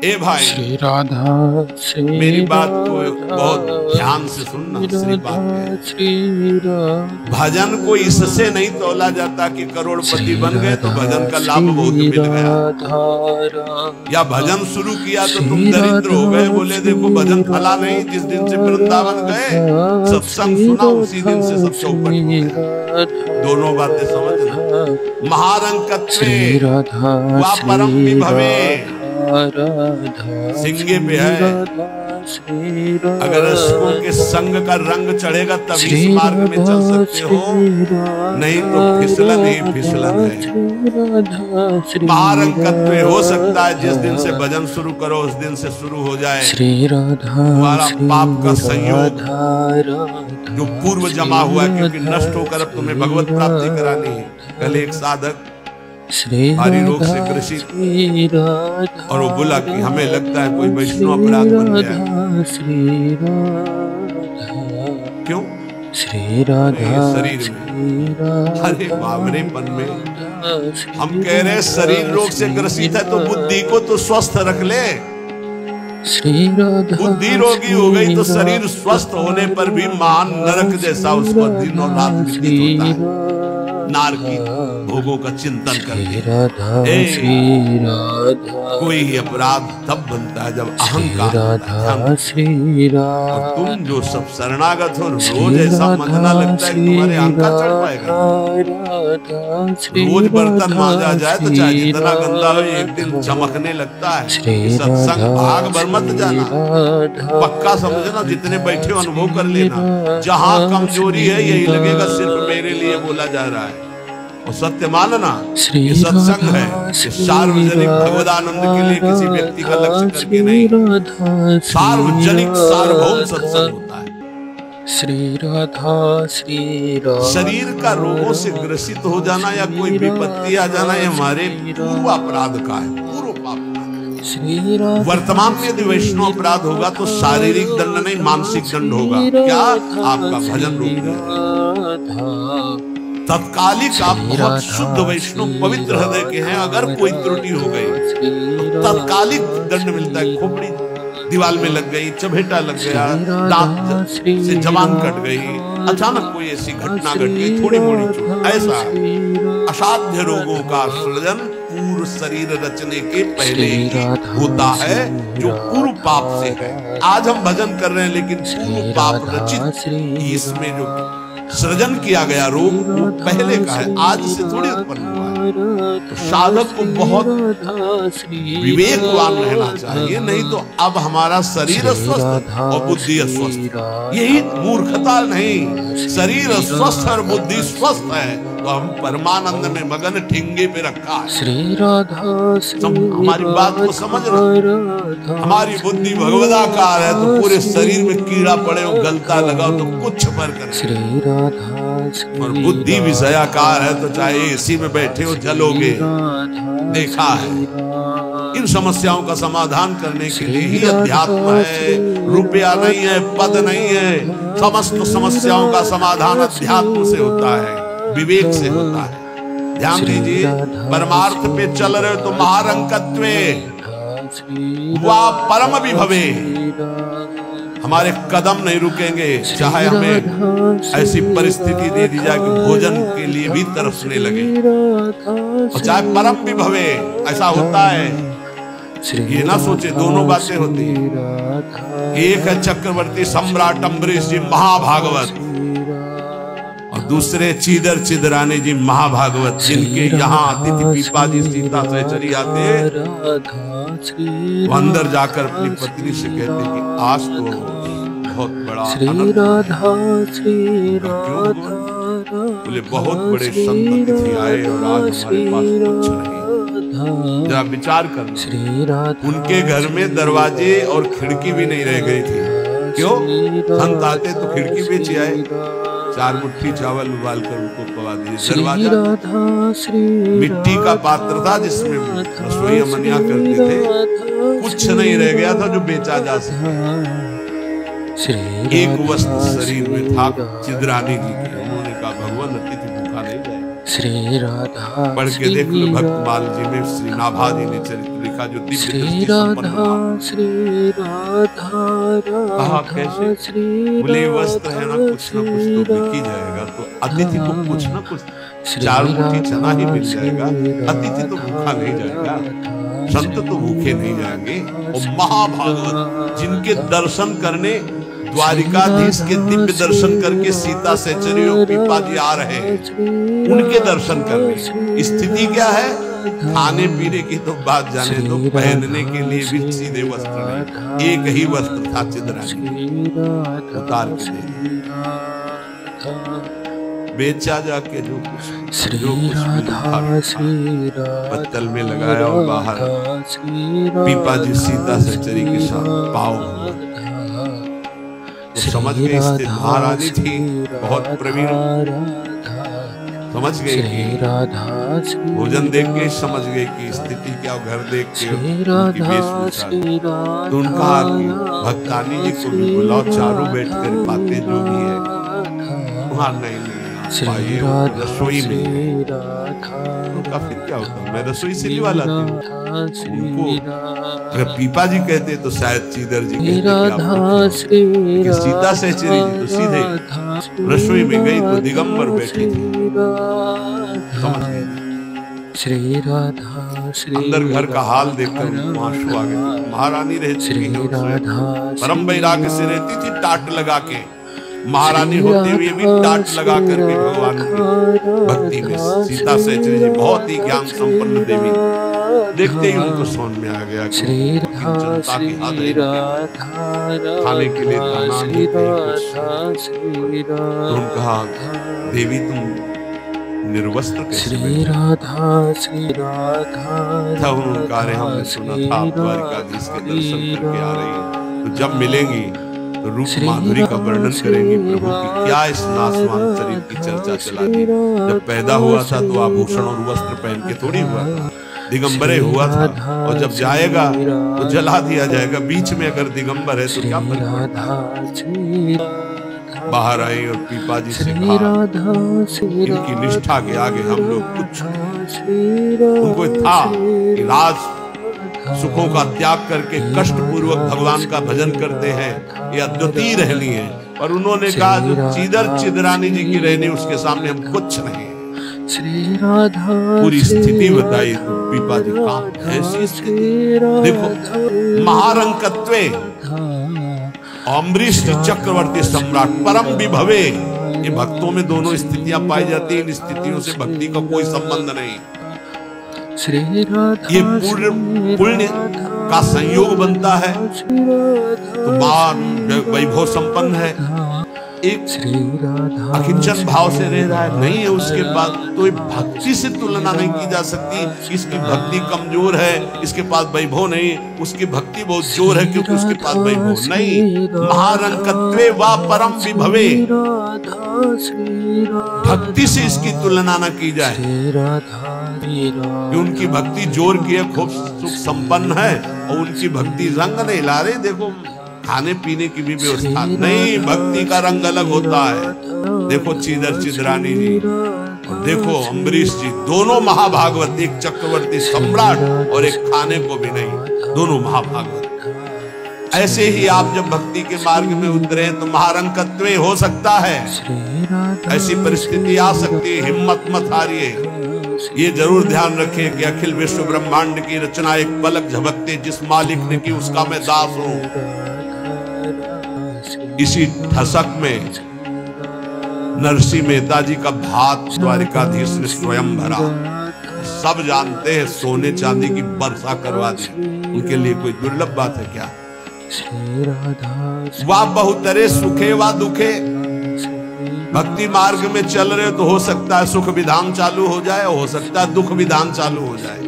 ए भाई श्री राधा श्री मेरी बात को बहुत ध्यान से सुनना। श्री बात श्री भजन को इससे नहीं तोला जाता कि करोड़पति बन गए तो भजन का लाभ बहुत मिल गया, या भजन शुरू किया तो तुम दरिद्र हो गए। बोले देखो भजन फला नहीं, जिस दिन से वृंदावन गए सत्संग सुना उसी दिन से सब चौपट हो गया। दोनों बातें समझना। महारंकत्वे वा परम विभवे सिंगे पे है। अगर रसकों के संग का रंग चढ़ेगा तभी इस मार्ग में चल सकते हो, नहीं तो फिसलन ही फिसलन है। महारंकत्व हो सकता है जिस दिन से भजन शुरू करो उस दिन से शुरू हो जाए तुम्हारा पाप का संयोग जो पूर्व जमा हुआ, क्योंकि नष्ट होकर अब तुम्हें भगवत प्राप्ति करानी है। कल एक साधक भारी रोग से ग्रसित और वो बोला कि हमें लगता है कोई वैष्णव अपराध बन गया। क्यों? शरीर में, अरे बावरेपन में हम कह रहे शरीर रोग से ग्रसित है तो बुद्धि को तो स्वस्थ रख ले। बुद्धि रोगी हो गई तो शरीर स्वस्थ होने पर भी महान नरक जैसा उस पर दिन और रात व्यतीत होता है। नार की भोगों का चिंतन करके कोई अपराध तब बनता है जब अहंकार होता है। और तुम जो सब शरणागत हो रोज ऐसा मंगना लगता है तुम्हारे अहंकार चढ़ पाएगा। रोज बर्तन मांजा जाए तो चाहे जितना गंदा हो एक दिन चमकने लगता है। सत्संग भाग भर मत जाना, पक्का समझना। जितने बैठे अनुभव कर लेना, जहां कमजोरी है यही लगेगा सिर्फ मेरे लिए बोला जा रहा है। और सत्य मानना ये सत्संग है, ये सार्वजनिक भगवदानंद के लिए किसी व्यक्ति का लक्ष्य करके नहीं, सार्वजनिक सार्वभौम सत्संग होता है। श्री राधा शरीर का रोगों से ग्रसित हो जाना या कोई विपत्ति आ जाना ये हमारे पूर्व अपराध का है, पूर्व पाप का। वर्तमान में यदि वैष्णव अपराध होगा तो शारीरिक दंड नहीं मानसिक दंड होगा। क्या? आपका भजन रोक दिया। तत्कालिक आप बहुत शुद्ध वैष्णव पवित्र हृदय के हैं, अगर कोई त्रुटि हो गई तो तत्कालिक दंड मिलता है। खोपड़ी दीवार में लग गई, चबेटा लग गया, दांत से जबान कट गई, अचानक कोई ऐसी घटना घट गई, थोड़ी मोड़ी चोट, ऐसा असाध्य रोगों का सृजन पूर्व शरीर रचने के पहले ही होता है, जो पूर्व पाप से है। आज हम भजन कर रहे हैं लेकिन पूर्व पाप रचित इसमें जो सृजन किया गया रोग वो पहले का है, आज से थोड़ी उत्पन्न हुआ है। तो साधक को बहुत विवेकवान रहना चाहिए, नहीं तो अब हमारा शरीर अस्वस्थ और बुद्धि अस्वस्थ, यही मूर्खता नहीं। शरीर स्वस्थ और बुद्धि स्वस्थ है तो हम परमानंद में मगन ठिंगे पे रखा है। हमारी बात को समझना। हमारी बुद्धि भगवदाकार है तो पूरे शरीर में कीड़ा पड़े और गलता लगाओ तो कुछ फर्क नहीं। और बुद्धि विषयाकार है तो चाहे एसी में बैठे हो जलोगे। देखा है इन समस्याओं का समाधान करने के लिए ही अध्यात्म है, रुपया नहीं है, पद नहीं है। समस्त समस्याओं का समाधान अध्यात्म से होता है, विवेक से होता है। ध्यान दीजिए, परमार्थ पे चल रहे हो तो महारंकत्वे वा परम विभवे, हमारे कदम नहीं रुकेंगे चाहे हमें ऐसी परिस्थिति दे दी जाए कि भोजन के लिए भी तरसने लगे, और चाहे परम विभवे। ऐसा होता है, ये ना सोचे दोनों बातें होती हैं। एक है चक्रवर्ती सम्राट अम्बरीश जी महाभागवत, और दूसरे चीदर चिदरानी जी महाभागवत, जिनके यहाँ अतिथि पीपाजी सीता सहचरी आते, वो अंदर जाकर अपनी पत्नी से कहते कि आज तो बहुत बड़ा बोले बहुत बड़े संत अतिथि आए और आज हमारे पास कुछ नहीं। जरा विचार करना, उनके घर में दरवाजे और खिड़की भी नहीं रह गई थी। क्यों? संत आते तो खिड़की बेची आए, 4 मुट्ठी चावल उबाल कर उनको पवा दिए। दरवाजा मिट्टी का पात्र था जिसमें रसोई अमनिया करते थे, कुछ नहीं रह गया था जो बेचा जा सके। एक वस्त्र शरीर में था चिदरानी जी के। उन्होंने कहा भगवान अतिथि भूखा नहीं जाए, श्री राधा पढ़ के देख लो भक्तमाल जी में श्री नाभा जी ने चरित्र लिखा जो दिव्य दृष्टि संपन्न हुआ। श्री राधा कहा कैसे? बोले वस्त्र है ना कुछ तो बिक ही जाएगा, तो अतिथि को कुछ ना कुछ 4 मुट्ठी चना ही मिल जाएगा, अतिथि तो भूखा नहीं जाएगा, संत तो भूखे नहीं जाएंगे। और महाभागवत जिनके दर्शन करने द्वारिकाधीश के दिव्य दर्शन करके सीता सहचरी और पीपा जी आ रहे हैं, उनके दर्शन करने स्थिति क्या है? खाने पीने की तो बात जाने दो, पहनने के लिए भी सीधे वस्त्र नहीं, एक ही वस्त्र था चिदरानी, उतार के बेचा जाके जो कुछ पत्तल में लगाया और बाहर पीपा जी सीता सहचरी के साथ पाव तो समझ गए स्थिति महारानी थी बहुत प्रवीण, समझ गई कि भोजन देख के समझ गई कि स्थिति क्या, घर देख के उनकी वेशभूषा, तो उनका भक्तानी जी को भी बुलाओ, चारों बैठ कर बातें जो भी है वहां नहीं रसोई में। उनका फिर क्या होता, मैं रसोई से लिवा लाती हूँ उनको। अगर पीपा जी कहते तो शायद चीदर जी कहते, सीता सहचरी जी तो सीधे रसोई में गई तो दिगंबर बैठी थी, समझ गए। अंदर घर का हाल देखकर आंसू आ गए। महारानी रहती थी परम वैराग्य से रहती थी, टाट लगा के, महारानी होते हुए भी टाट लगा करके भगवान की भक्ति में। सीता सहचरी जी बहुत ही ज्ञान संपन्न देवी, देखते ही उनको समझ में आ गया कि जनता की आदत खाने के लिए दाना नहीं कुछ। तो उन्होंने कहा देवी तुम निर्वस्त्र कैसे बैठी? था उन्होंने कहा हमने सुना था आप द्वारिकाधीश के दर्शन करके आ रही हैं, तो जब मिलेंगी तो रूप माधुरी का वर्णन करेंगे प्रभु की, क्या इस नासवान शरीर की चर्चा चला दी। जब पैदा हुआ था तो आभूषण और वस्त्र पहन के थोड़ी हुआ था, दिगंबरे हुआ था, और जब जाएगा तो जला दिया जाएगा। बीच में अगर दिगंबर है तो क्या फर्क पड़ता। बाहर आई और पीपा जी से कहा इनकी निष्ठा के आगे हम लोग कुछ नहीं। उनको था कि राज सुखों का त्याग करके कष्ट पूर्वक भगवान का भजन करते हैं, ये अद्वितीय रहनी है, पर उन्होंने कहा जो चीदर चिदरानी जी की रहनी उसके सामने हम कुछ नहीं। पूरी स्थिति बताई तो पीपा जी कहा ऐसी स्थिति देखो, महारंकत्वे अम्बरीश चक्रवर्ती सम्राट परम विभवे, ये भक्तों में दोनों स्थितियां पाई जाती हैं। इन स्थितियों से भक्ति का कोई संबंध नहीं, ये पुण्य का संयोग बनता है तो मान वैभव संपन्न है। एक अकिंचन भाव से रह रहा है, नहीं है उसके बाद तो भक्ति से तुलना नहीं की जा सकती। इसकी भक्ति कमजोर है, इसके पास वैभव नहीं, उसकी भक्ति बहुत जोर है क्योंकि उसके पास वैभव नहीं। महारंकत्वे वा परम विभवे, भक्ति से इसकी तुलना न की जाए कि उनकी भक्ति जोर की है, खूब सुख संपन्न है, और उनकी भक्ति रंग नहीं ला रहे। देखो खाने पीने की भी व्यवस्था नहीं, भक्ति का रंग अलग होता है। देखो चीदर चिदरानी जी और देखो अम्बरीश जी, दोनों महाभागवत, एक चक्रवर्ती सम्राट और एक खाने को भी नहीं, दोनों महाभागवत। ऐसे ही आप जब भक्ति के मार्ग में उतरे तो महारंकत्वे हो सकता है, ऐसी परिस्थिति आ सकती है, हिम्मत मत हारिए। ये जरूर ध्यान रखें कि अखिल विश्व ब्रह्मांड की रचना एक पलक झपकते जिस मालिक ने की उसका मैं दास हूं। इसी ठसक में नरसिंह मेहता जी का भात द्वारिकाधीश ने स्वयं भरा। सब जानते हैं सोने चांदी की वर्षा करवा दी, उनके लिए कोई दुर्लभ बात है क्या? वाह बहुतरे सुखे वा दुखे, भक्ति मार्ग में चल रहे तो हो सकता है सुख विधान चालू हो जाए, हो सकता है दुख विधान चालू हो जाए।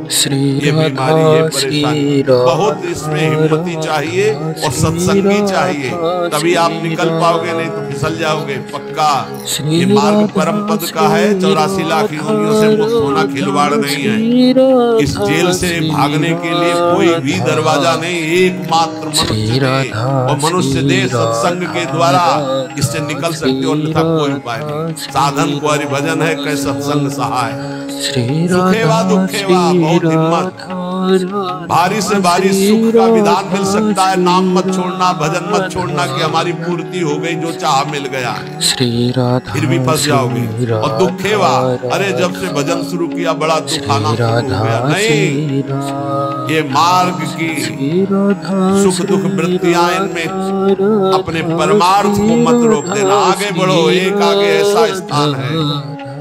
ये बीमारी, ये परेशानी, बहुत इसमें हिम्मती चाहिए और सत्संगी चाहिए, तभी आप निकल पाओगे, नहीं तो फिसल जाओगे पक्का। ये मार्ग परम पद का है, 84 लाख योनियों से मुक्त होना खिलवाड़ नहीं है। इस जेल से भागने के लिए कोई भी दरवाजा नहीं, एकमात्र मनुष्य देह और मनुष्य देह सत्संग के द्वारा इससे निकल सकते हो, अन्यथा कोई उपाय नहीं। साधन को हरिभजन है, कै सत्संग सहाय, सुखेवा दुखेवा, बहुत हिम्मत। भारी से भारी सुख का विधान मिल सकता है, नाम मत छोड़ना, भजन मत छोड़ना कि हमारी पूर्ति हो गई, जो चाह मिल गया, फिर भी फंस जाओगे। और दुखेवा, अरे जब से भजन शुरू किया बड़ा दुख आना शुरू हो गया, नहीं, ये मार्ग की सुख दुख वृत्तियां, इनमें अपने परमार्थ को मत रोक देना, आगे बढ़ो। एक आगे ऐसा स्थान है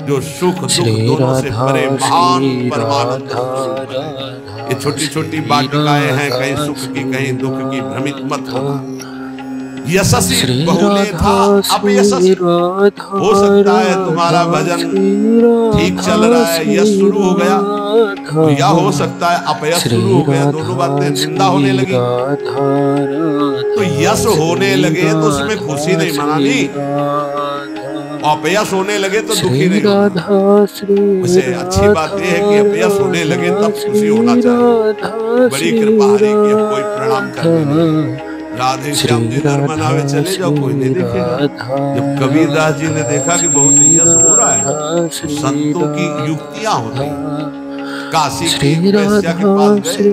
जो सुख दुख दोनों से परे महान परमानंद स्वरूप है। ये छोटी छोटी वाटिकाएं हैं, कहीं सुख की कहीं दुख की, भ्रमित मत होना। यशस्वी बहुले था, अब यशस्वी हो सकता है तुम्हारा भजन ठीक चल रहा है, यश शुरू हो गया, तो या हो सकता है अपयश शुरू हो गया, दोनों बातें निंदा होने लगी। तो यश होने लगे तो उसमें खुशी नहीं मनानी, अपयश होने लगे तो दुखी नहीं होना। उसे अच्छी बात यह है कि अपयश होने लगे तब खुशी होना चाहिए। बड़ी कृपा हरि की, अब कोई प्रणाम करने, राधे श्याम जी नर मनावे चले जाओ, कोई नहीं देखेगा। जब कबीरदास जी ने देखा कि बहुत यश हो रहा है, तो संतों की युक्तियां होती हैं। काशी की वैश्या के पास गए,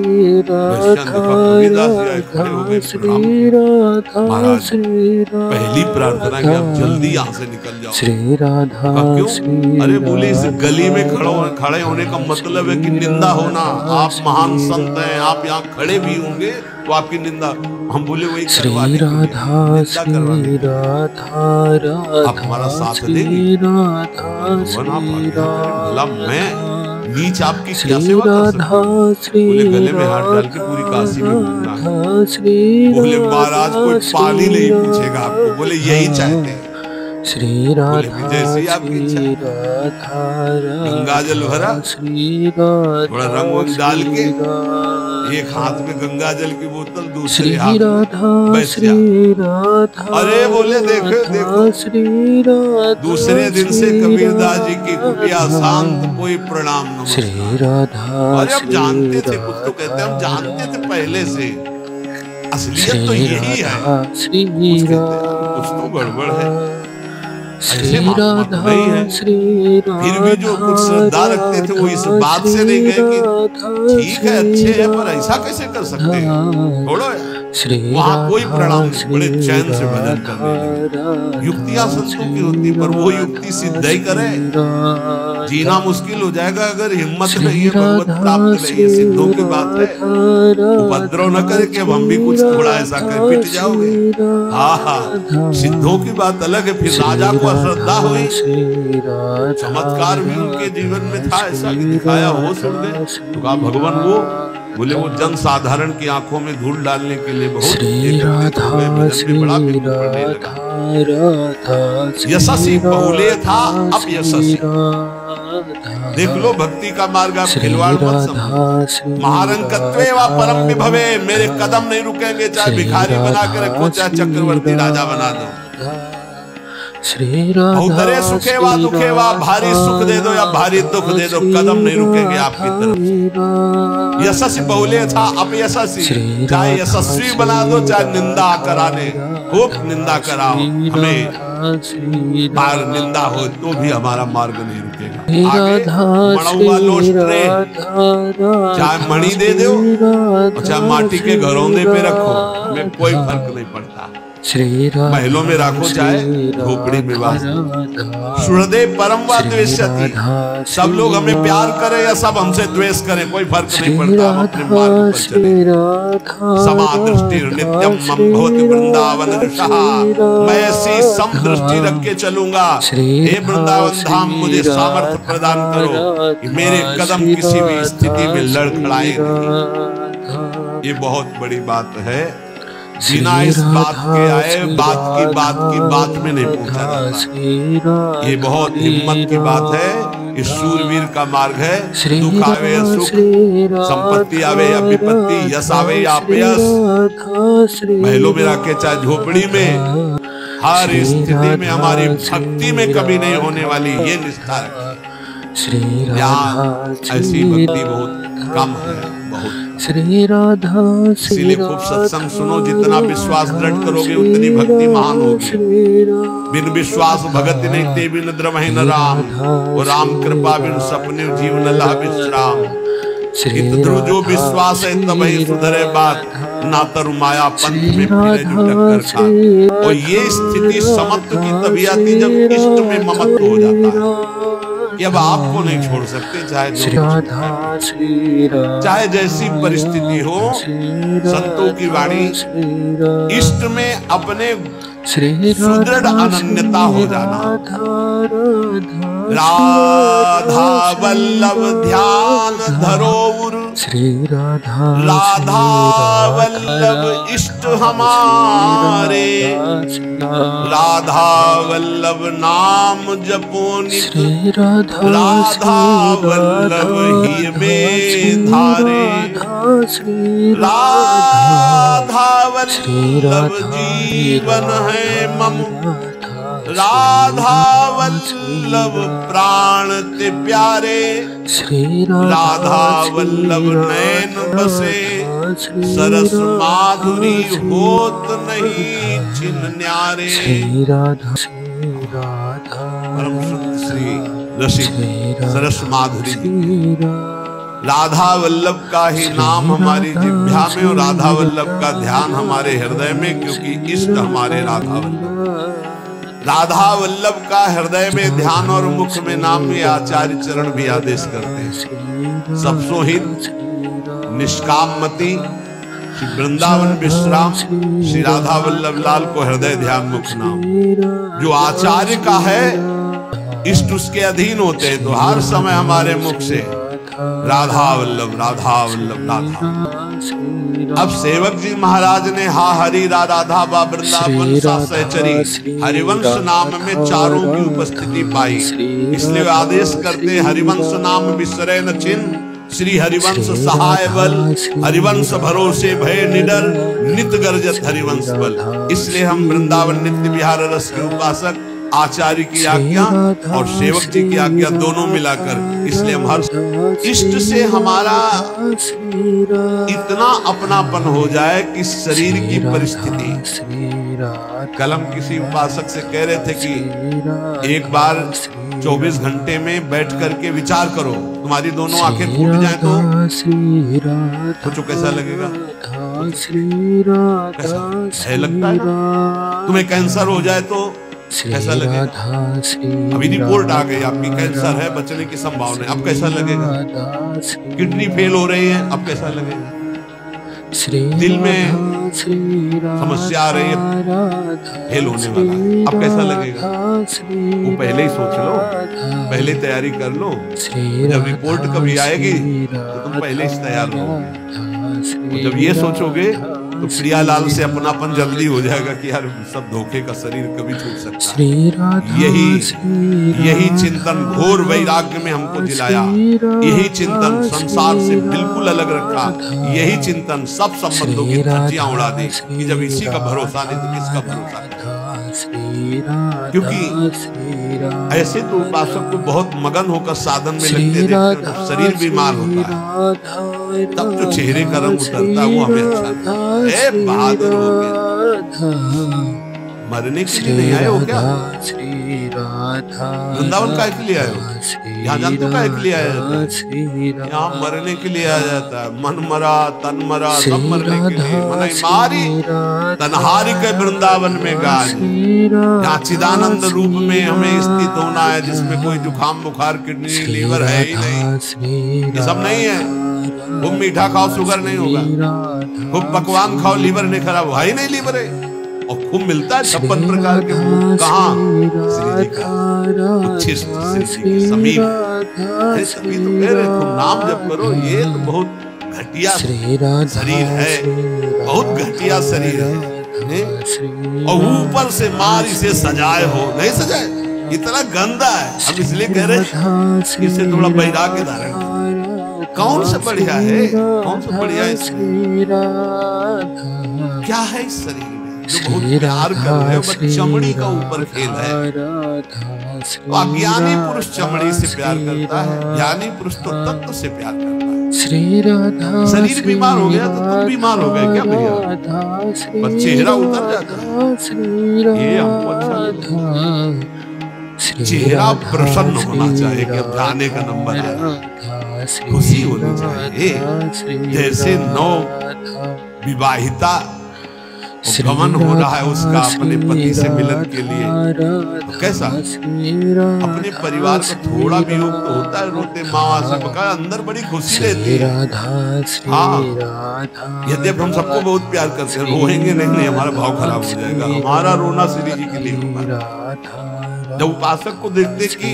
वैश्या ने कहा कबीरदास जी खड़े हो गए, प्रणाम महाराज, पहली प्रार्थना कि आप जल्दी यहाँ से निकल जाओ। क्यों? अरे बोले इस गली में खड़े होने का मतलब है कि निंदा होना, आप महान संत हैं, आप यहाँ खड़े भी होंगे तो आपकी निंदा। हम बोले वही करवाने के लिए, निंदा करवाने के लिए। आप हमारा साथ देंगे, भला मैं नीच आपकी क्या सेवा कर सकता हूं? बोले गले में हाथ डाल के पूरी काशी में घूमना है। बोले महाराज कोई पानी नहीं पूछेगा आपको, बोले यही चाहते हैं। बोले जैसी आपकी इच्छा, गंगा जल भरा, थोड़ा रंग वंग डाल के, एक हाथ में गंगा जल की बोतल, दूसरे हाथ में वैश्या। अरे बोले देखो देखो, दूसरे दिन से कबीरदास जी की कुटिया शांत, कोई प्रणाम नमस्कार। अरे हम जानते थे, कुछ तो कहते हम जानते थे पहले से, असलियत तो यही है। कुछ तो गड़बड़ है, ऐसे महात्मा नहीं है। फिर भी जो कुछ श्रद्धा रखते थे वो इस बात से नहीं गए कि ठीक है अच्छे हैं पर ऐसा कैसे कर सकते हैं, छोड़ो। वहाँ कोई प्रणाम नहीं, बड़े चैन से भजन करने लगे। युक्तियां संतों की होती, पर वो युक्ति सिद्ध ही करे, जीना मुश्किल हो जाएगा अगर हिम्मत नहीं है, भगवत प्राप्त नहीं है। सिद्धों की बात है, उपद्रव न करे कि अब हम भी कुछ थोड़ा ऐसा कर पिट जाओगे। हाँ, सिद्धों की बात अलग है। फिर राजा को अश्रद्धा हुई, चमत्कार भी उनके जीवन में था ऐसा कि दिखाया, होश उड़ गए। तो कहा भगवान वो, बोले वो जन साधारण की आंखों में धूल डालने के लिए बहुत यशस्वी बहुले था, अब यशस्वी। देख लो भक्ति का मार्ग, आप खिलवाड़ मत समझो। महारंकत्वे व परम विभवे, मेरे कदम नहीं रुकेंगे, चाहे भिखारी बना के रखो, चाहे चक्रवर्ती राजा बना दो। बहुतरे सुखेवा दुखेवा, भारी सुख दे दो या भारी दुख दे दो, कदम नहीं रुकेंगे आपकी तरफ। यशस्वी बहुले था, अब यशस्वी, चाहे यशस्वी बना दो चाहे निंदा कराने, खूब निंदा कराओ, हमें बार निंदा हो तो भी हमारा मार्ग नहीं रुकेगा। आगे मणुआ लोष्ट्रे, चाहे मणि दे दो चाहे माटी के घरौंदे पे रखो, हमें कोई फर्क नहीं पड़ता। महलों में रखो चाहे झोपड़ी में वास। सुहृदय परम व द्वेष्यति, सब लोग हमें प्यार करें या सब हमसे द्वेष करें, कोई फर्क नहीं पड़ता, हम अपने मार्ग पर चले। समादृष्टि नित्यम मम भवति वृंदावन ऋषः, मैं ऐसी समदृष्टि रख के चलूंगा। हे वृंदावन धाम, मुझे सामर्थ्य प्रदान करो कि मेरे कदम किसी भी स्थिति में लड़खड़ाए नहीं। ये बहुत बड़ी बात है। बिना इस बात के आए बात की बात में नहीं पहुंचा जाता। ये बहुत हिम्मत की बात है इस शूरवीर का मार्ग है। श्री दुख आवे या सुख, राधा संपत्ति आवे या विपत्ति, यश आवे या अपयश, महलों में रखे चाहे झोपड़ी में, हर स्थिति में हमारी भक्ति में कभी नहीं होने वाली ये निष्ठा रखी। यहाँ ऐसी भक्ति बहुत कम है, बहुत। श्री राधा इसीलिए खूब सत्संग सुनो, जितना विश्वास दृढ़ करोगे उतनी भक्ति महान होगी। बिन विश्वास भगत नहीं ते बिन द्रमहि न राम, और राम कृपा बिन सपने जीवन लह विश्राम। इत जो विश्वास है तभी सुधरे बात, ना तरु माया पंथ में फिरे जो टक्कर खा। और ये स्थिति समत्व की तभी आती जब इष्ट में ममत्व हो जाता है। ये अब आपको नहीं छोड़ सकते, चाहे जो चाहे जैसी परिस्थिति हो। संतों की वाणी, इष्ट में अपने सुदृढ़ अनन्यता हो जाना। राधा वल्लभ ध्यान धरोवर, राधा वल्लभ इष्ट हमारे, राधा वल्लभ नाम जपो नित, राधा वल्लभ ही में धारे, राधा वल्लभ जीवन है मम, राधा वल्लभ प्राण ते प्यारे, राधा वल्लभ नैन बसे, सरस माधुरी होत नहीं छिन न्यारे। परम शुद्ध श्री रसिक सरस माधुरी, राधा वल्लभ का ही नाम हमारी जिह्वा में और राधा वल्लभ का ध्यान हमारे हृदय में, क्योंकि इष्ट हमारे राधा वल्लभ। राधा वल्लभ का हृदय में ध्यान और मुख में नाम, ये आचार्य चरण भी आदेश करते हैं। सबसो हित निष्कामति श्री वृंदावन विश्राम, श्री राधा वल्लभ लाल को हृदय ध्यान मुख नाम। जो आचार्य का है इष्ट उसके अधीन होते हैं, तो हर समय हमारे मुख से राधा वल्लभ राधा वल्लभ राधा। अब सेवक जी महाराज ने हा हरि राधा बा वृंदावन सा सहचरी, हरिवंश नाम में चारों की उपस्थिति पाई। इसलिए आदेश करते हरिवंश नाम विसरे न चिन्ह, श्री हरिवंश सहाय बल, हरिवंश भरोसे भय निडर, नित गर्जत हरिवंश बल। इसलिए हम वृंदावन नित्य विहार रस के उपासक आचार्य की आज्ञा और सेवक जी की आज्ञा दोनों मिलाकर, इसलिए हम हर इष्ट से हमारा इतना अपनापन हो जाए कि शरीर की परिस्थिति। कलम किसी उपासक से कह रहे थे कि एक बार 24 घंटे में बैठ करके विचार करो, तुम्हारी दोनों आंखें फूट जाए तो सोचो कैसा लगेगा। कैसा भय लगता है ना। तुम्हें कैंसर हो जाए तो कैसा लगेगा। अभी रिपोर्ट आ गई आपकी कैंसर है, बचने की संभावना है, अब कैसा लगेगा। किडनी फेल हो रही है, अब कैसा लगेगा। दिल में समस्या आ रही है, फेल होने वाला है, अब कैसा लगेगा। वो पहले ही सोच लो, पहले तैयारी कर लो, जब रिपोर्ट कभी आएगी तो तुम पहले ही तैयार रहोगे। जब ये सोचोगे तो प्रियालाल से अपनापन जल्दी हो जाएगा कि यार सब धोखे का शरीर कभी छूट सकता है। यही चिंतन घोर वैराग्य में हमको जिलाया, यही चिंतन संसार से बिल्कुल अलग रखा, यही चिंतन सब संबंधों की धज्जियां उड़ा दी कि जब इसी का भरोसा नहीं तो किसका भरोसा। क्योंकि ऐसे तो उपासक को बहुत मगन होकर साधन में लगते देखते हैं, जब शरीर बीमार होता है तब जो चेहरे का रंग उतरता है वो हमें अच्छा लगता है। बहादुर हो गया, मरने के लिए नहीं आए हो क्या। वृंदावन का के लिए आए हो, यहाँ जानते हो का लिए आया जाता है, यहाँ मरने के लिए आया जाता है। मन मरा तन मरा सब मरने के लिए, मन मारी तनहारी के वृंदावन में गाय। यहाँ चिदानंद रूप में हमें स्थित होना है, जिसमें कोई जुकाम बुखार किडनी लीवर है ही नहीं, ये सब नहीं है। खूब मीठा खाओ शुगर नहीं होगा, खूब पकवान खाओ लीवर नहीं खराब हो, ही नहीं लीवर है। और खूब मिलता है 56 प्रकार के फूल, कहाँ श्री जी का उच्छिष्ट, श्री जी के समीप। सभी तो कह रहे तुम नाम जप करो, ये तो बहुत घटिया शरीर है, बहुत घटिया शरीर है। और ऊपर से मार इसे सजाए हो, नहीं सजाए, इतना गंदा है, हम इसलिए कह रहे हैं इसे थोड़ा वैराग्य धारण करो। कौन सा बढ़िया है, कौन सा बढ़िया है इसमें? क्या है इस शरीर में जो बहुत प्यार कर रहे हो? बस चमड़ी का ऊपर खेल है। तो अज्ञानी पुरुष चमड़ी से प्यार करता है, ज्ञानी पुरुष तो तत्व से प्यार करता है। शरीर बीमार हो गया तो तुम बीमार हो गए क्या भैया? बस चेहरा उतर जाता है, ये हमको अच्छा लगता। चेहरा प्रसन्न होना चाहिए कि अब जाने का नंबर आया, खुशी होनी चाहिए। जैसे नौ विवाहिता गमन हो रहा है उसका अपने पति से मिलन के लिए, तो कैसा अपने परिवार का थोड़ा भी योग तो होता है, रोते माँ से बका अंदर बड़ी खुशी रहती है। हाँ, यद्यप हम सबको बहुत प्यार करते हैं, रोएंगे नहीं, हमारा भाव खराब हो जाएगा। हमारा रोना श्री जी के लिए होगा। जब उपासक को देखते कि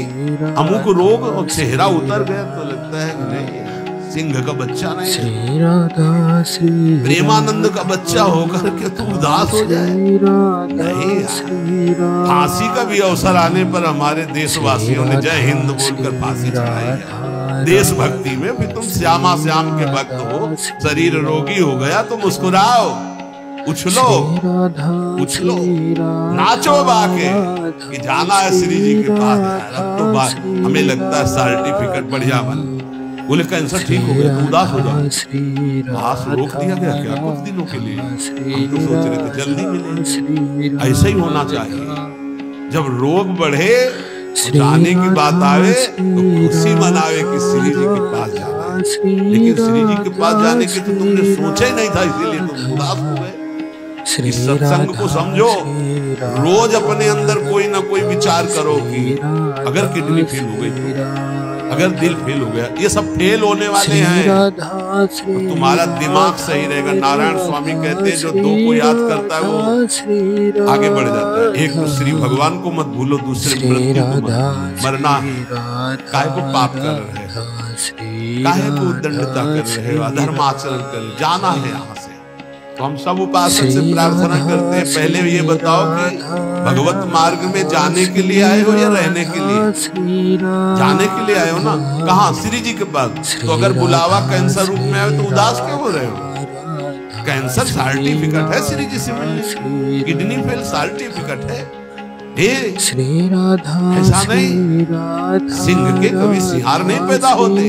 अमुक रोग और चेहरा उतर गया तो लगता है नहीं, सिंह का बच्चा नहीं, प्रेमानंद का बच्चा होकर के तू उदास हो जाए नहीं। फांसी का भी अवसर आने पर हमारे देशवासियों ने जय हिंद बोलकर फांसी चढ़ाई है देशभक्ति में। फिर तुम श्यामा श्याम के भक्त हो, शरीर रोगी हो गया तो मुस्कुराओ, उछलो उछलो, नाचो बाके कि जाना है श्री जी के पास। अब तो हमें लगता है सर्टिफिकेट बढ़िया बन, बोले कैंसर ठीक हो गया तो उदास हो जाओ, पास रोक दिया गया क्या कुछ दिनों के लिए? हम तो सोच रहे थे जल्दी मिले। ऐसा ही होना चाहिए, जब रोग बढ़े जाने की बात आवे तो खुशी मनावे कि श्री जी के पास जाना है। लेकिन श्री जी के पास जाने की तो तुमने सोचा ही नहीं था, इसीलिए तुम उदास हो गए। इस सत्संग को समझो, रोज अपने अंदर कोई ना कोई विचार करो कि अगर किडनी फेल हो गई तो, अगर दिल फेल हो गया, ये सब फेल होने वाले हैं, तो तुम्हारा दिमाग सही रहेगा। नारायण स्वामी कहते हैं जो दो को याद करता है वो आगे बढ़ जाता है। एक तो श्री भगवान को मत भूलो, दूसरे मृत्यु को मत, मरना है। काहे को पाप कर रहे हो, काहे को दंडता कर रहे हो, अधर्म आचरण कर, जाना है यहाँ से। तो हम सब उपासक से प्रार्थना करते हैं, पहले ये बताओ कि भगवत मार्ग में जाने के लिए आए हो या रहने के लिए? जाने के लिए आए हो ना, कहाँ? श्री जी के पास। तो अगर बुलावा कैंसर रूप में आए तो उदास क्यों हो रहे हो? कैंसर सर्टिफिकेट है श्री जी से मिलने, किडनी फेल सर्टिफिकेट है। ऐसा नहीं, सिंह के कभी सिंहार नहीं पैदा होते।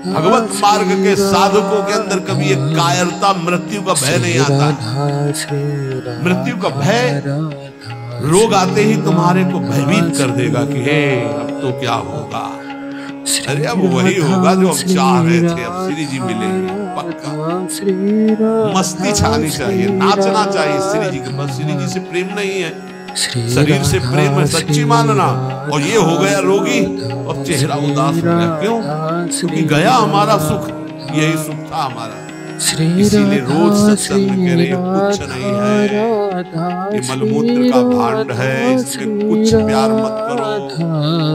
भगवत मार्ग के साधकों के अंदर कभी एक कायरता, मृत्यु का भय नहीं आता। मृत्यु का भय रोग आते ही तुम्हारे को भयभीत कर देगा कि हे अब तो क्या होगा। अरे अब वही होगा जो हम चाह रहे थे, अब श्री जी मिलेंगे पक्का। मस्ती छानी चाहिए, नाचना चाहिए श्री जी के पास। श्री जी से प्रेम नहीं है, शरीर से प्रेम है, सच्ची मानना। और ये हो गया रोगी और चेहरा उदास हो गया, क्यों? क्योंकि गया हमारा सुख, यही सुख था हमारा। इसीलिए रोज सत्संग में कह रहे कुछ नहीं है, ये मलमूत्र का भांड है, इसमें कुछ प्यार मत करो,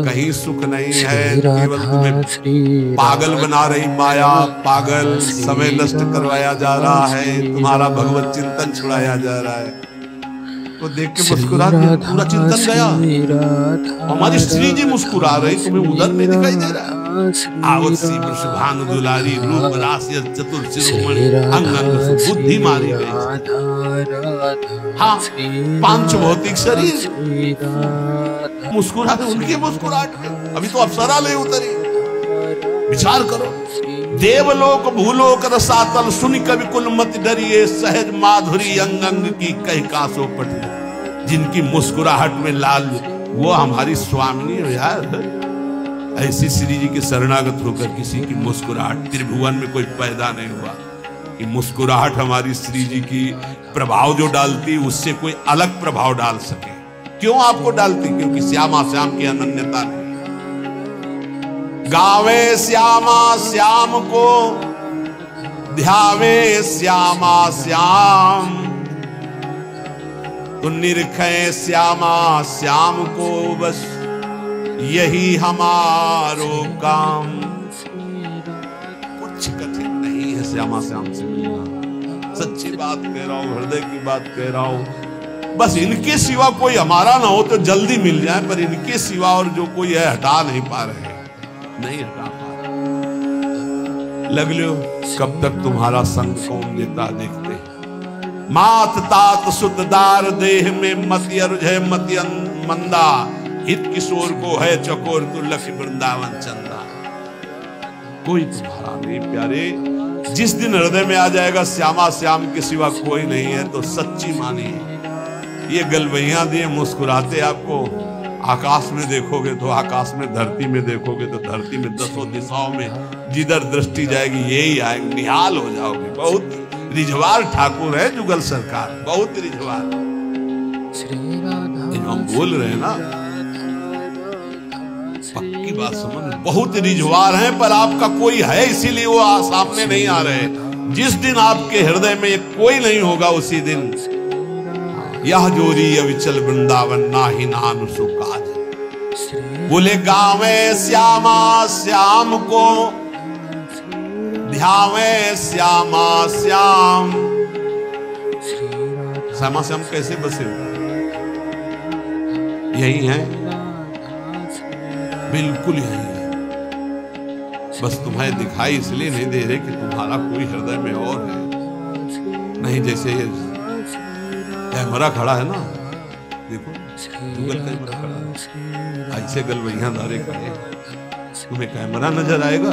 कहीं सुख नहीं है। केवल तुम्हें पागल बना रही माया, पागल समय नष्ट करवाया जा रहा है, तुम्हारा भगवत चिंतन छुड़ाया जा रहा है। तो देख के मुस्कुरा दिया, पूरा चिंतन गया। हमारी श्री जी मुस्कुरा रही, तुम्हें उधर नहीं दिखाई दे रहा? आवत सी वृषभानु दुलारी, रूप राशि चतुर शिरोमणि, अंग अंग बुद्धि मारी गई। हाँ, पांच भौतिक शरीर मुस्कुरा, उनकी मुस्कुराहट में अभी तो अप्सरा ले उतरी। विचार करो, देवलोक भूलोक रसातल, सुनि कवि कुल मत डरिए, सहज माधुरी अंग अंग की कह कासो पटी। जिनकी मुस्कुराहट में लाल, वो हमारी स्वामिनी हो यार। ऐसी श्री जी के शरणागत होकर किसी की मुस्कुराहट, त्रिभुवन में कोई पैदा नहीं हुआ कि मुस्कुराहट हमारी श्री जी की प्रभाव जो डालती उससे कोई अलग प्रभाव डाल सके। क्यों आपको डालती? क्योंकि श्यामा श्याम की अनन्यता नहीं। गावे श्यामा श्याम को, ध्यावे श्यामा श्याम, तो निरखे श्यामा श्याम को, बस यही हमारो काम। कुछ कठिन नहीं है श्यामा श्याम से मिलना, सच्ची बात कह रहा हूं, हृदय की बात कह रहा हूं। बस इनके सिवा कोई हमारा ना हो तो जल्दी मिल जाए, पर इनके सिवा और जो कोई है हटा नहीं पा रहे, नहीं हटा पा रहे। लग लो कब तक तुम्हारा संग कौन देता देखते। मात तात सुतदार देह में मति अरुझ मति मंदा, हित किशोर को है चकोर तुलख वृंदावन चंदा। कोई तुम्हारा नहीं प्यारे। जिस दिन हृदय में आ जाएगा श्यामा श्याम के सिवा कोई नहीं है, तो सच्ची मानी ये गलवैया दिए मुस्कुराते आपको आकाश में देखोगे तो आकाश में, धरती में देखोगे तो धरती में, दसों दिशाओं में जिधर दृष्टि जाएगी यही आएगी, निहाल हो जाओगे। बहुत रिझवार ठाकुर है जुगल सरकार, बहुत रिझवार। हम बोल रहे हैं ना, पक्की बात समझ, बहुत रिझवार हैं, पर आपका कोई है इसीलिए वो सामने नहीं आ रहे। जिस दिन आपके हृदय में कोई नहीं होगा उसी दिन यह जोरी अविचल वृंदावन नाही नानु सुकाज। बोले गावे श्यामा श्याम को ध्यावे श्यामा श्याम। श्यामा श्याम कैसे बसे? यही है, बिल्कुल यही है। बस तुम्हें दिखाई इसलिए नहीं दे रहे कि तुम्हारा कोई हृदय में और है। नहीं, जैसे ये कैमरा खड़ा है ना, देखो गूगल कैमरा खड़ा है, ऐसे गलवैया धारे खड़े, तुम्हें कैमरा नजर आएगा,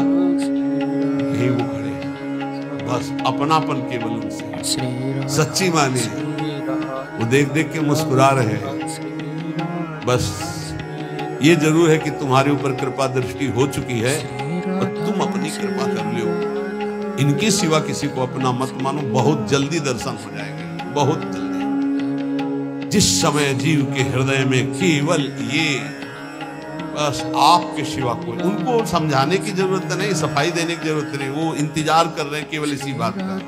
यही वो खड़े हैं। बस अपनापन केवल उनसे, सच्ची मानी, वो देख देख के मुस्कुरा रहे हैं। बस ये जरूर है कि तुम्हारे ऊपर कृपा दृष्टि हो चुकी है और तुम अपनी कृपा कर लो। इनके सिवा किसी को अपना मत मानो, बहुत जल्दी दर्शन हो जाएंगे, बहुत जल्दी। जिस समय जीव के हृदय में केवल ये, बस आपके सिवा कोई, उनको समझाने की जरूरत नहीं, सफाई देने की जरूरत नहीं, वो इंतजार कर रहे हैं केवल इसी बात का।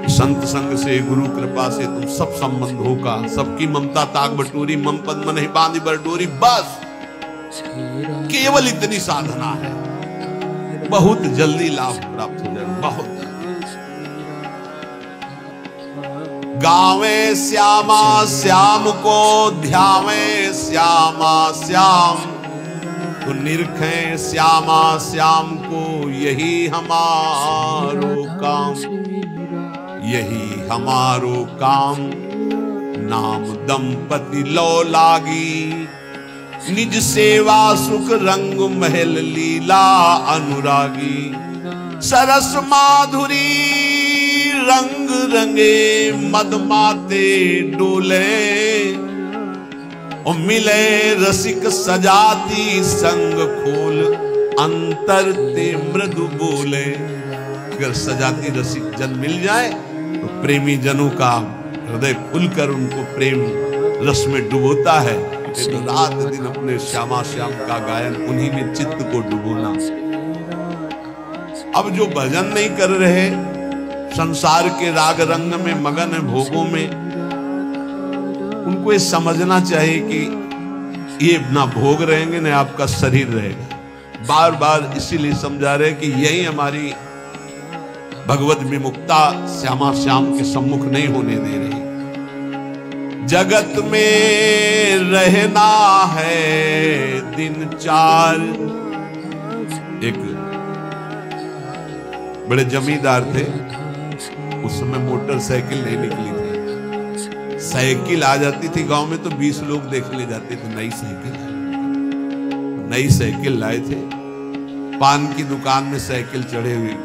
संत संग से गुरु कृपा से तुम सब संबंधों का, सबकी ममता ताक बटोरी, मम पद मन ही बांधी बरडोरी। बस केवल इतनी साधना है, बहुत जल्दी लाभ प्राप्त हो जाए, बहुत। गावे श्यामा श्याम को ध्यावे श्यामा श्याम, तो निरखे श्यामा श्याम को यही हमारो काम, यही हमारो काम। नाम दंपति लो लागी, निज सेवा सुख रंग महल लीला अनुरागी। सरस माधुरी रंग रंगे मद माते डोले, और मिले रसिक सजाती संग खोल, अंतर ते मृदु बोले। अगर सजाती रसिक जन मिल जाए तो प्रेमी जनों का हृदय खुलकर उनको प्रेम रस में डुबोता है। तो रात दिन अपने श्यामा श्याम का गायन, उन्हीं में चित्त को डुबोना। अब जो भजन नहीं कर रहे, संसार के राग रंग में मगन है, भोगों में, उनको ये समझना चाहिए कि ये ना भोग रहेंगे ना आपका शरीर रहेगा। बार बार इसीलिए समझा रहे कि यही हमारी भगवत विमुक्ता श्यामा श्याम के सम्मुख नहीं होने दे रही। जगत में रहना है दिन चार। एक बड़े जमींदार थे, उस समय मोटरसाइकिल नहीं निकली थी। साइकिल आ जाती थी गांव में तो 20 लोग देख ले जाते थे। नई साइकिल लाए थे। पान की दुकान में साइकिल चढ़े हुए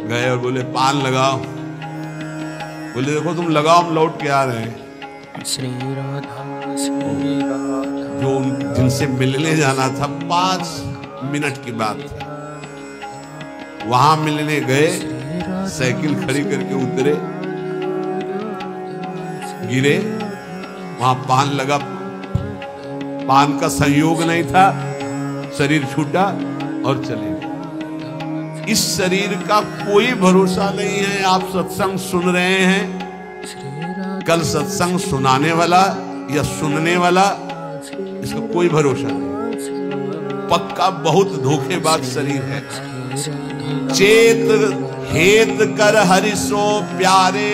गए और बोले पान लगाओ। बोले देखो तुम लगाओ, हम लौट के आ रहे हैं। श्री राधा श्री राधा। जो जिनसे मिलने जाना था 5 मिनट की बात थी, वहां मिलने गए, साइकिल खड़ी करके उतरे, गिरे, वहां पान लगा, पान का संयोग नहीं था, शरीर छूटा और चले गए। इस शरीर का कोई भरोसा नहीं है। आप सत्संग सुन रहे हैं, कल सत्संग सुनाने वाला या सुनने वाला, इसका कोई भरोसा नहीं। पक्का बहुत धोखेबाज शरीर है। चेत हेत कर हरिसो प्यारे,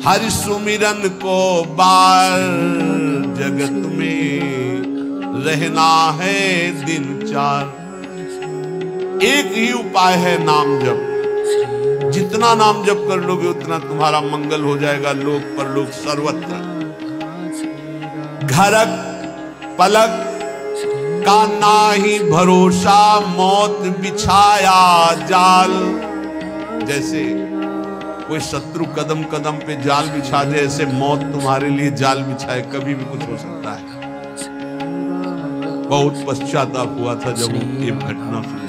हरि सुमिरन को बार जगत में रहना है दिन चार। एक ही उपाय है नाम जप। जितना नाम जप कर लोगे उतना तुम्हारा मंगल हो जाएगा, लोक परलोक सर्वत्र। घरक पलक का नाही भरोसा, मौत बिछाया जाल। जैसे कोई शत्रु कदम कदम पे जाल बिछा दे, ऐसे मौत तुम्हारे लिए जाल बिछाए, कभी भी कुछ हो सकता है। बहुत पश्चाताप हुआ था जब ये घटना सुनी।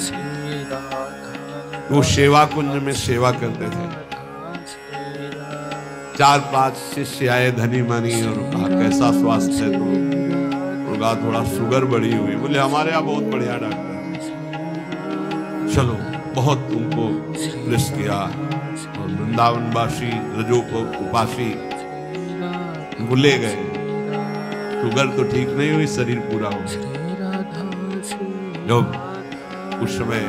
वो सेवा कुंज में सेवा करते थे। 4-5 शिष्य आए धनी मनी और कहा कैसा स्वास्थ्य है? तो कहा थोड़ा शुगर बढ़ी हुई। बोले हमारे यहाँ बहुत बढ़िया डॉक्टर है। चलो बहुत उनको प्रेस किया और वृंदावनवासी रजोपासी उनको ले गए। शुगर तो ठीक नहीं हुई, शरीर पूरा हो गया। जब उस समय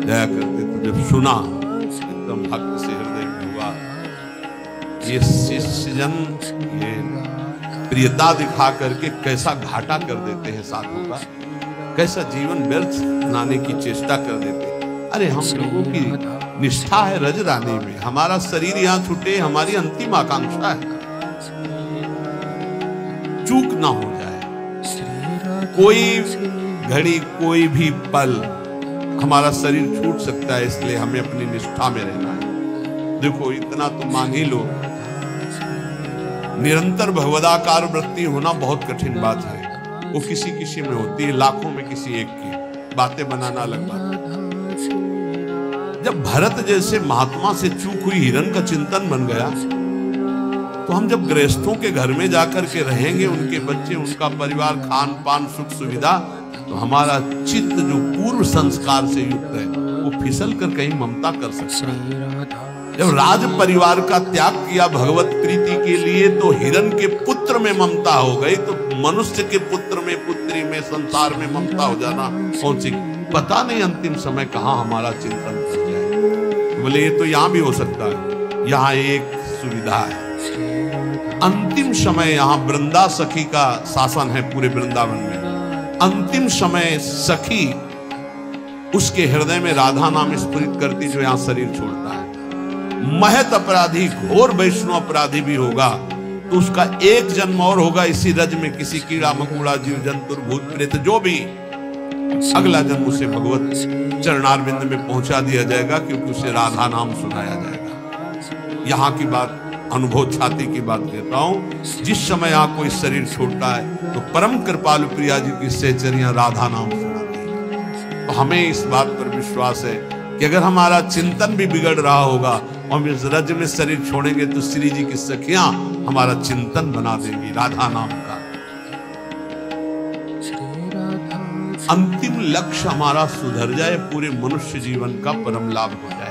जाया करते तो जब सुना एकदम भक्त से हृदय में हुआ, ये शिष्यजन ये प्रियता दिखा करके कैसा घाटा कर देते हैं साधु का, कैसा जीवन व्यर्थ बनाने की चेष्टा कर देते हैं। अरे हम लोगों की निष्ठा है रज रानी में, हमारा शरीर यहाँ छूटे हमारी अंतिम आकांक्षा है, चूक ना हो जाए। कोई घड़ी कोई भी पल हमारा शरीर छूट सकता है, इसलिए हमें अपनी निष्ठा में रहना है। देखो इतना तो मान ही लो, निरंतर भगवदाकार वृत्ति होना बहुत कठिन बात है। वो किसी किसी में होती है, लाखों में किसी एक की। बातें बनाना अलग बात है। जब भरत जैसे महात्मा से चूक हुई हिरण का चिंतन बन गया, तो हम जब गृहस्थों के घर में जाकर के रहेंगे, उनके बच्चे उनका परिवार खान पान सुख सुविधा, तो हमारा चित्त जो पूर्व संस्कार से युक्त है वो फिसल कर कहीं ममता कर सकता है। जब राज परिवार का त्याग किया भगवत प्रीति के लिए, तो हिरण के पुत्र में ममता हो गई, तो मनुष्य के पुत्र में पुत्री में संसार में ममता हो जाना कौन सी? पता नहीं अंतिम समय कहाँ हमारा चिंतन कर जाए। बोले ये तो यहाँ भी हो सकता है। यहाँ एक सुविधा है, अंतिम समय यहाँ वृंदा सखी का शासन है पूरे वृंदावन में। अंतिम समय सखी उसके हृदय में राधा नाम स्फुरित करती जो यहाँ शरीर छोड़ता है। महत अपराधी घोर वैष्णव अपराधी भी होगा तो उसका एक जन्म और होगा इसी रज में, किसी कीड़ा मकोड़ा जीव जंतु भूत प्रेत जो भी, अगला जन्म उसे भगवत चरणारविंद में पहुंचा दिया जाएगा, क्योंकि उसे राधा नाम सुनाया जाएगा। यहाँ की बात अनुभव छाती की बात कहता हूँ। जिस समय यहाँ कोई शरीर छोड़ता है तो परम कृपालु प्रिया जी की सहचरियां राधा नाम सुनाती है। तो हमें इस बात पर विश्वास है कि अगर हमारा चिंतन भी बिगड़ रहा होगा और हम इस रज में शरीर छोड़ेंगे तो श्री जी की सखियां हमारा चिंतन बना देंगी राधा नाम का। अंतिम लक्ष्य हमारा सुधर जाए, पूरे मनुष्य जीवन का परम लाभ हो जाए।